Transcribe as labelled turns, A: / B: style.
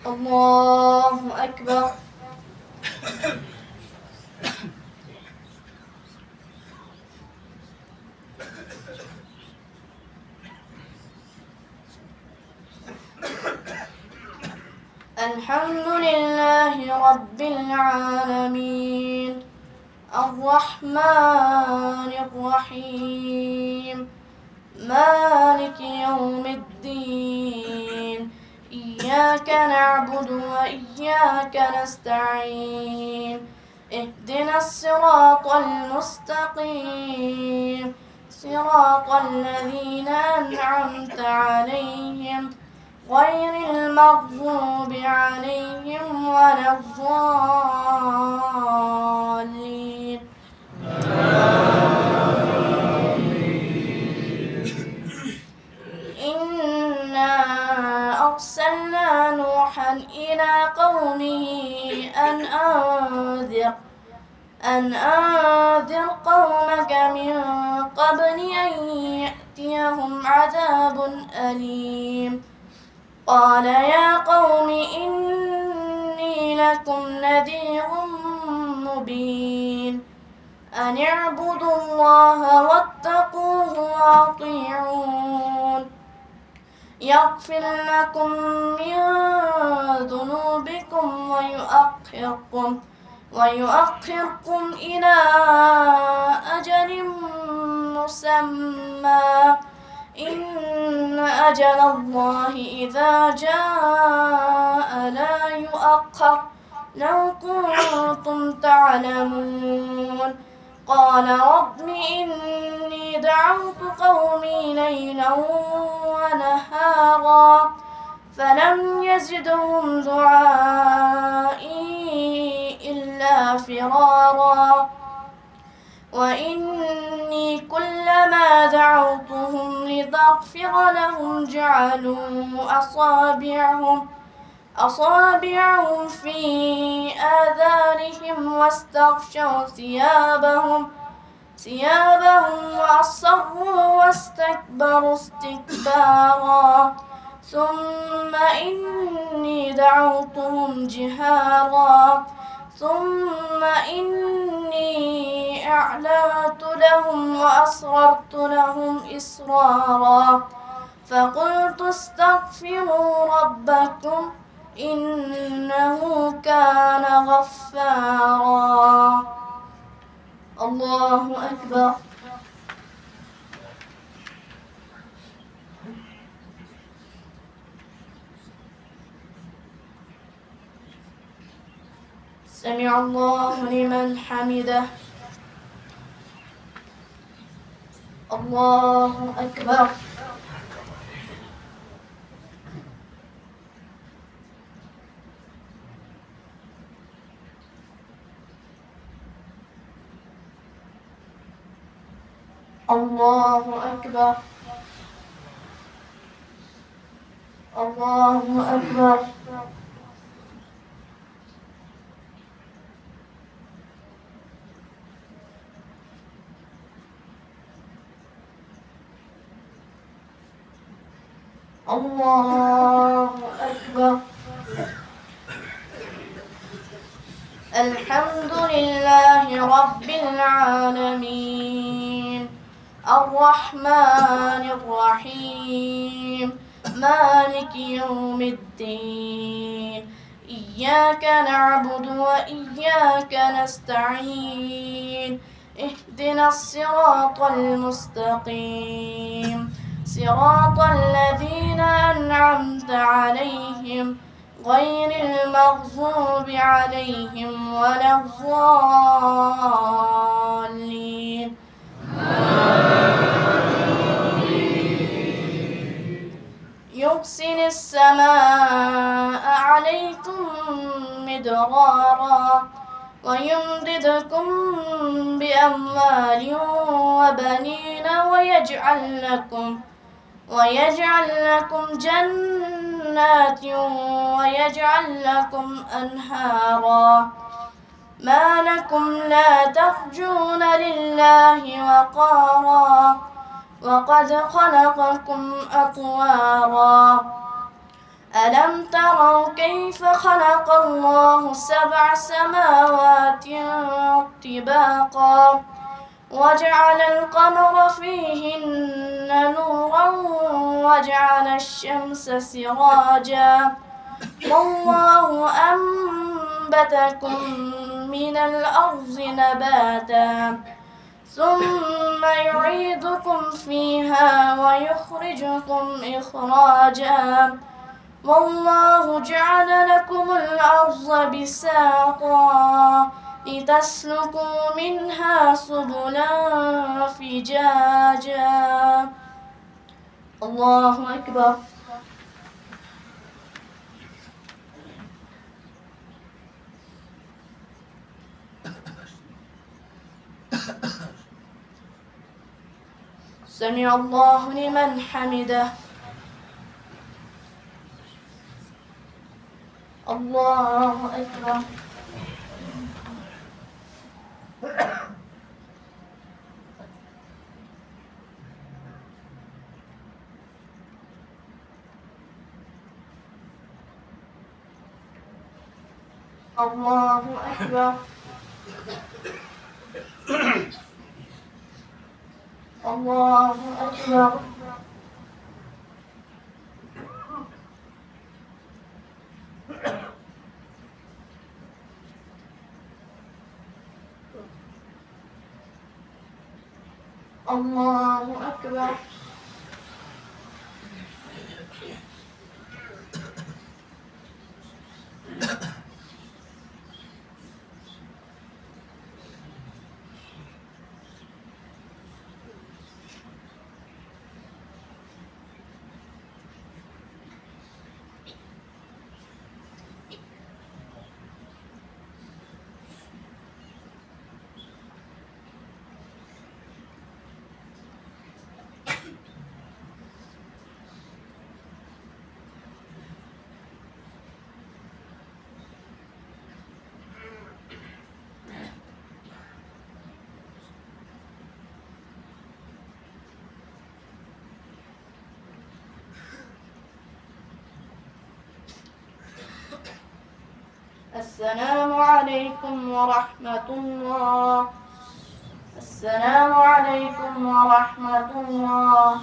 A: الله أكبر. الحمد لله رب العالمين الرحمن الرحيم مالك يوم الدين إياك نعبد وإياك نستعين اهدنا الصراط المستقيم صراط الذين أنعمت عليهم غير المغضوب عليهم ولا الضالين. إنا أرسلنا نوحا إلى قومه أن أنذر قومك من قبل أن يأتيهم عذاب أليم. قال يا قوم إني لكم نذير مبين أن اعبدوا الله واتقوه وأطيعون يغفر لكم من ذنوبكم ويؤخركم إلى أجل مسمى إن أجل الله إذا جاء لا يؤخر لو كنتم تعلمون. قال رب إني دعوت قومي ليلا ونهارا فلم يزدهم دعائي إلا فرارا وإني كلما دعوتهم لتغفر لهم جعلوا أصابعهم في آذانهم واستغشوا ثيابهم وأصروا واستكبروا استكبارا ثم إني دعوتهم جهارا ثم إني أعلنت لهم وأسررت لهم إسرارا فقلت استغفروا ربكم إنه كان غفارا. الله أكبر. سمع الله لمن حمده. الله أكبر. الله أكبر. الله أكبر. الله أكبر. الحمد لله رب العالمين الرحمن الرحيم مالك يوم الدين إياك نعبد وإياك نستعين اهدنا الصراط المستقيم صراط الذين أنعمت عليهم غير المغضوب عليهم ولا الضالين. يرسل السماء عليكم مدرارا ويمددكم بأموال وبنين ويجعل لكم جنات ويجعل لكم أنهارا ما لكم لا ترجون لله وقارا وقد خلقكم أطوارا ألم تروا كيف خلق الله 7 سماوات طباقا وجعل القمر فيهن نورا وجعل الشمس سراجا والله أنبتكم من الأرض نباتا ثم يعيدكم فيها ويخرجكم إخراجا والله جعل لكم الأرض بساطا لتسلكوا منها سبلا فجاجا. الله أكبر. سمع الله لمن حمده. الله أكبر. الله أكبر. الله أكبر. الله أكبر. السلام عليكم ورحمة الله. السلام عليكم ورحمة الله.